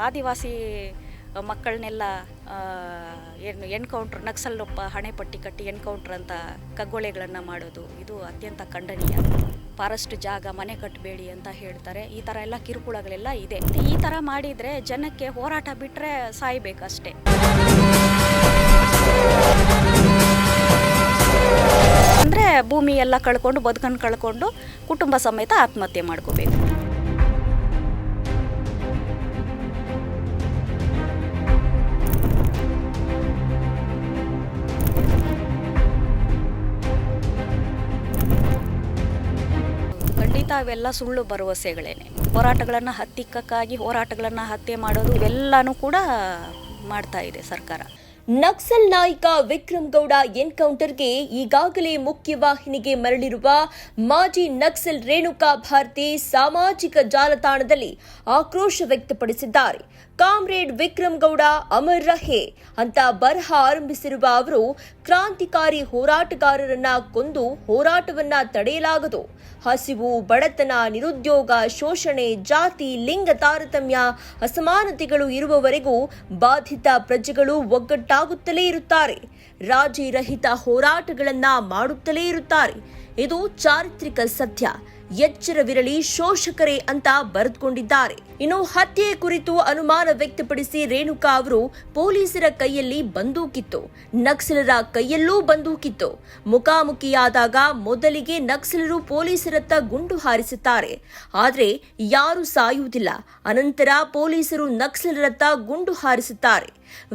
ಆದಿವಾಸಿ ಮಕ್ಕಳನ್ನೆಲ್ಲ ಏನು ಎನ್ಕೌಂಟ್ರ್ ನಕ್ಸಲ್ ಹಣೆಪಟ್ಟಿ ಕಟ್ಟಿ ಎನ್ಕೌಂಟ್ರ್ ಅಂತ ಕಗ್ಗೊಲೆಗಳನ್ನು ಮಾಡೋದು ಇದು ಅತ್ಯಂತ ಖಂಡನೀಯ. ಫಾರೆಸ್ಟ್ ಜಾಗ ಮನೆ ಕಟ್ಟಬೇಡಿ ಅಂತ ಹೇಳ್ತಾರೆ. ಈ ಥರ ಎಲ್ಲ ಕಿರುಕುಳಗಳೆಲ್ಲ ಇದೆ. ಈ ಥರ ಮಾಡಿದರೆ ಜನಕ್ಕೆ ಹೋರಾಟ ಬಿಟ್ಟರೆ ಸಾಯ್ಬೇಕಷ್ಟೆ. ಅಂದರೆ ಭೂಮಿ ಎಲ್ಲ ಕಳ್ಕೊಂಡು ಬದುಕನ್ನು ಕಳ್ಕೊಂಡು ಕುಟುಂಬ ಸಮೇತ ಆತ್ಮಹತ್ಯೆ ಮಾಡ್ಕೋಬೇಕು. ಖಂಡಿತ ಅವೆಲ್ಲ ಸುಳ್ಳು ಭರವಸೆಗಳೇನೆ. ಹೋರಾಟಗಳನ್ನು ಹತ್ತಿಕ್ಕಕ್ಕಾಗಿ ಹೋರಾಟಗಳನ್ನು ಹತ್ಯೆ ಮಾಡೋದು ಇವೆಲ್ಲನೂ ಕೂಡ ಮಾಡ್ತಾ ಇದೆ ಸರ್ಕಾರ. ನಕ್ಸಲ್ ನಾಯಕ ವಿಕ್ರಮ್ ಗೌಡ ಎನ್ಕೌಂಟರ್ಗೆ ಈಗಾಗಲೇ ಮುಖ್ಯವಾಹಿನಿಗೆ ಮರಳಿರುವ ಮಾಜಿ ನಕ್ಸಲ್ ರೇಣುಕಾ ಭಾರತಿ ಸಾಮಾಜಿಕ ಜಾಲತಾಣದಲ್ಲಿ ಆಕ್ರೋಶ ವ್ಯಕ್ತಪಡಿಸಿದ್ದಾರೆ. ಕಾಮ್ರೇಡ್ ವಿಕ್ರಮ್ ಗೌಡ ಅಮರ್ ರಹೇ ಅಂತ ಬರಹ ಆರಂಭಿಸಿರುವ ಅವರು, ಕ್ರಾಂತಿಕಾರಿ ಹೋರಾಟಗಾರರನ್ನ ಕೊಂದು ಹೋರಾಟವನ್ನ ತಡೆಯಲಾಗದು. ಹಸಿವು, ಬಡತನ, ನಿರುದ್ಯೋಗ, ಶೋಷಣೆ, ಜಾತಿ, ಲಿಂಗ ತಾರತಮ್ಯ, ಅಸಮಾನತೆಗಳು ಇರುವವರೆಗೂ ಬಾಧಿತ ಪ್ರಜೆಗಳು ಒಗ್ಗಟ್ಟಾಗುತ್ತಲೇ ಇರುತ್ತಾರೆ. ರಾಜಿ ರಹಿತ ಹೋರಾಟಗಳನ್ನ ಮಾಡುತ್ತಲೇ ಇರುತ್ತಾರೆ. ಇದು ಚಾರಿತ್ರಿಕ ಸತ್ಯ. ಎಚ್ಚರವಿರಲಿ ಶೋಷಕರೇ ಅಂತ ಬರೆದುಕೊಂಡಿದ್ದಾರೆ. ಇನ್ನು ಹತ್ಯೆ ಕುರಿತು ಅನುಮಾನ ವ್ಯಕ್ತಪಡಿಸಿ ರೇಣುಕಾ ಅವರು, ಪೊಲೀಸರ ಕೈಯಲ್ಲಿ ಬಂದೂಕಿತ್ತು, ನಕ್ಸಲರ ಕೈಯಲ್ಲೂ ಬಂದೂಕಿತ್ತು. ಮುಖಾಮುಖಿಯಾದಾಗ ಮೊದಲಿಗೆ ನಕ್ಸಲರು ಪೊಲೀಸರತ್ತ ಗುಂಡು ಹಾರಿಸುತ್ತಾರೆ. ಆದರೆ ಯಾರು ಸಾಯುವುದಿಲ್ಲ. ಅನಂತರ ಪೊಲೀಸರು ನಕ್ಸಲರತ್ತ ಗುಂಡು ಹಾರಿಸುತ್ತಾರೆ.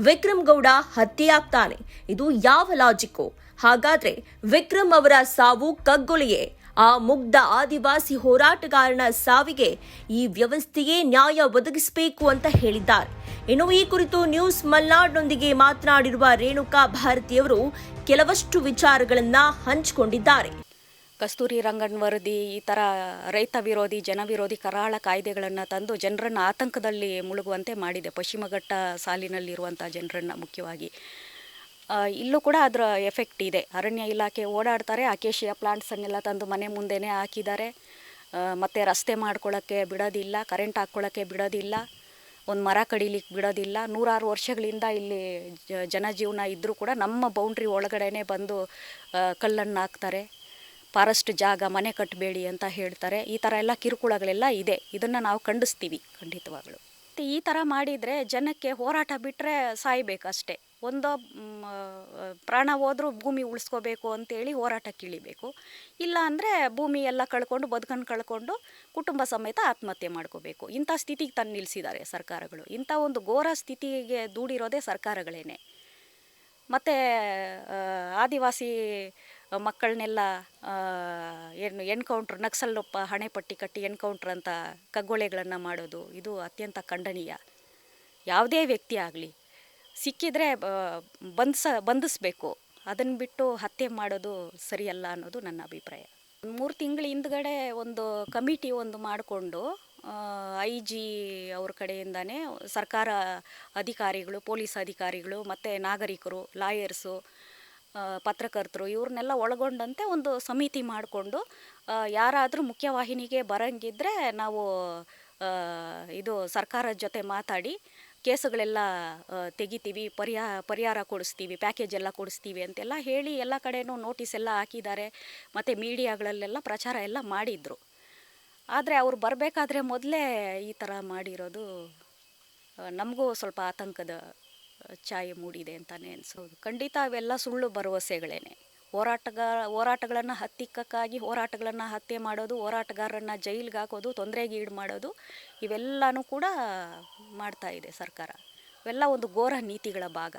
ವಿಕ್ರಮ್ ಗೌಡ ಹತ್ಯೆಯಾಗ್ತಾನೆ. ಇದು ಯಾವ ಲಾಜಿಕ್ಕು? ಹಾಗಾದ್ರೆ ವಿಕ್ರಮ್ ಅವರ ಸಾವು ಕಗ್ಗೊಲೆಯೇ? ಆ ಮುಗ್ಧ ಆದಿವಾಸಿ ಹೋರಾಟಗಾರನ ಸಾವಿಗೆ ಈ ವ್ಯವಸ್ಥೆಯೇ ನ್ಯಾಯ ಒದಗಿಸಬೇಕು ಅಂತ ಹೇಳಿದ್ದಾರೆ. ಇನ್ನು ಈ ಕುರಿತು ನ್ಯೂಸ್ ಮಲ್ನಾಡ್ನೊಂದಿಗೆ ಮಾತನಾಡಿರುವ ರೇಣುಕಾ ಭಾರತಿಯವರು ಕೆಲವಷ್ಟು ವಿಚಾರಗಳನ್ನ ಹಂಚಿಕೊಂಡಿದ್ದಾರೆ. ಕಸ್ತೂರಿ ರಂಗನ್ ವರದಿ, ಈ ಥರ ರೈತ ವಿರೋಧಿ, ಜನ ವಿರೋಧಿ ಕರಾಳ ಕಾಯ್ದೆಗಳನ್ನು ತಂದು ಜನರನ್ನು ಆತಂಕದಲ್ಲಿ ಮುಳುಗುವಂತೆ ಮಾಡಿದೆ. ಪಶ್ಚಿಮ ಘಟ್ಟ ಸಾಲಿನಲ್ಲಿರುವಂಥ ಜನರನ್ನು ಮುಖ್ಯವಾಗಿ. ಇಲ್ಲೂ ಕೂಡ ಅದರ ಎಫೆಕ್ಟ್ ಇದೆ. ಅರಣ್ಯ ಇಲಾಖೆ ಓಡಾಡ್ತಾರೆ, ಅಕೇಶಿಯಾ ಪ್ಲಾಂಟ್ಸನ್ನೆಲ್ಲ ತಂದು ಮನೆ ಮುಂದೆನೇ ಹಾಕಿದ್ದಾರೆ. ಮತ್ತು ರಸ್ತೆ ಮಾಡ್ಕೊಳ್ಳೋಕ್ಕೆ ಬಿಡೋದಿಲ್ಲ, ಕರೆಂಟ್ ಹಾಕ್ಕೊಳ್ಳೋಕ್ಕೆ ಬಿಡೋದಿಲ್ಲ, ಒಂದು ಮರ ಕಡಿಲಿಕ್ಕೆ ಬಿಡೋದಿಲ್ಲ. 100 ವರ್ಷಗಳಿಂದ ಇಲ್ಲಿ ಜನಜೀವನ ಇದ್ದರೂ ಕೂಡ ನಮ್ಮ ಬೌಂಡ್ರಿ ಒಳಗಡೆನೇ ಬಂದು ಕಲ್ಲನ್ನು ಹಾಕ್ತಾರೆ. ಫಾರೆಸ್ಟ್ ಜಾಗ ಮನೆ ಕಟ್ಟಬೇಡಿ ಅಂತ ಹೇಳ್ತಾರೆ. ಈ ಥರ ಎಲ್ಲ ಕಿರುಕುಳಗಳೆಲ್ಲ ಇದೆ. ಇದನ್ನು ನಾವು ಖಂಡಿಸ್ತೀವಿ ಖಂಡಿತವಾಗಲೂ. ಈ ಥರ ಮಾಡಿದರೆ ಜನಕ್ಕೆ ಹೋರಾಟ ಬಿಟ್ಟರೆ ಸಾಯ್ಬೇಕಷ್ಟೆ. ಒಂದು ಪ್ರಾಣ ಹೋದರೂ ಭೂಮಿ ಉಳಿಸ್ಕೋಬೇಕು ಅಂತೇಳಿ ಹೋರಾಟಕ್ಕೆ ಇಳಿಬೇಕು. ಇಲ್ಲ ಅಂದರೆ ಭೂಮಿ ಎಲ್ಲ ಕಳ್ಕೊಂಡು ಬದುಕನ್ನು ಕಳ್ಕೊಂಡು ಕುಟುಂಬ ಸಮೇತ ಆತ್ಮಹತ್ಯೆ ಮಾಡ್ಕೋಬೇಕು. ಇಂಥ ಸ್ಥಿತಿಗೆ ತಂದು ನಿಲ್ಲಿಸಿದ್ದಾರೆ ಸರ್ಕಾರಗಳು. ಇಂಥ ಒಂದು ಘೋರ ಸ್ಥಿತಿಗೆ ದೂಡಿರೋದೇ ಸರ್ಕಾರಗಳೇನೆ. ಮತ್ತು ಆದಿವಾಸಿ ಮಕ್ಕಳನ್ನೆಲ್ಲ ಏನು ಎನ್ಕೌಂಟ್ರ್ ನಕ್ಸಲ್ ಹಣೆಪಟ್ಟಿ ಕಟ್ಟಿ ಎನ್ಕೌಂಟ್ರ್ ಅಂತ ಕಗ್ಗೊಲೆಗಳನ್ನು ಮಾಡೋದು ಇದು ಅತ್ಯಂತ ಖಂಡನೀಯ. ಯಾವುದೇ ವ್ಯಕ್ತಿ ಆಗಲಿ ಸಿಕ್ಕಿದರೆ ಬಂಧಿಸಬೇಕು. ಅದನ್ನು ಬಿಟ್ಟು ಹತ್ಯೆ ಮಾಡೋದು ಸರಿಯಲ್ಲ ಅನ್ನೋದು ನನ್ನ ಅಭಿಪ್ರಾಯ. 3 ತಿಂಗಳ ಹಿಂದ್ಗಡೆ ಒಂದು ಕಮಿಟಿ ಮಾಡಿಕೊಂಡು IG ಅವ್ರ ಕಡೆಯಿಂದನೇ ಸರ್ಕಾರ ಅಧಿಕಾರಿಗಳು, ಪೊಲೀಸ್ ಅಧಿಕಾರಿಗಳು ಮತ್ತು ನಾಗರಿಕರು, ಲಾಯರ್ಸು, ಪತ್ರಕರ್ತರು ಇವ್ರನ್ನೆಲ್ಲ ಒಳಗೊಂಡಂತೆ ಒಂದು ಸಮಿತಿ ಮಾಡಿಕೊಂಡು ಯಾರಾದರೂ ಮುಖ್ಯವಾಹಿನಿಗೆ ಬರಂಗಿದ್ರೆ ನಾವು ಇದು ಸರ್ಕಾರದ ಜೊತೆ ಮಾತಾಡಿ ಕೇಸುಗಳೆಲ್ಲ ತೆಗಿತೀವಿ, ಪರಿಹಾರ ಕೊಡಿಸ್ತೀವಿ, ಪ್ಯಾಕೇಜ್ ಎಲ್ಲ ಕೊಡಿಸ್ತೀವಿ ಅಂತೆಲ್ಲ ಹೇಳಿ ಎಲ್ಲ ಕಡೆನೂ ನೋಟಿಸ್ ಎಲ್ಲ ಹಾಕಿದ್ದಾರೆ. ಮತ್ತು ಮೀಡಿಯಾಗಳಲ್ಲೆಲ್ಲ ಪ್ರಚಾರ ಎಲ್ಲ ಮಾಡಿದರು. ಆದರೆ ಅವ್ರು ಬರಬೇಕಾದ್ರೆ ಮೊದಲೇ ಈ ಥರ ಮಾಡಿರೋದು ನಮಗೂ ಸ್ವಲ್ಪ ಆತಂಕದ ಛಾಯೆ ಮೂಡಿದೆ ಅಂತಲೇ ಅನಿಸೋದು. ಖಂಡಿತ ಅವೆಲ್ಲ ಸುಳ್ಳು ಭರವಸೆಗಳೇನೆ. ಹೋರಾಟಗಳನ್ನು ಹತ್ತಿಕ್ಕಕ್ಕಾಗಿ ಹೋರಾಟಗಳನ್ನು ಹತ್ಯೆ ಮಾಡೋದು, ಹೋರಾಟಗಾರರನ್ನ ಜೈಲಿಗೆ ಹಾಕೋದು, ತೊಂದರೆಗೆ ಈಡು ಮಾಡೋದು ಇವೆಲ್ಲನೂ ಕೂಡ ಮಾಡ್ತಾ ಇದೆ ಸರ್ಕಾರ. ಇವೆಲ್ಲ ಒಂದು ಘೋರ ನೀತಿಗಳ ಭಾಗ.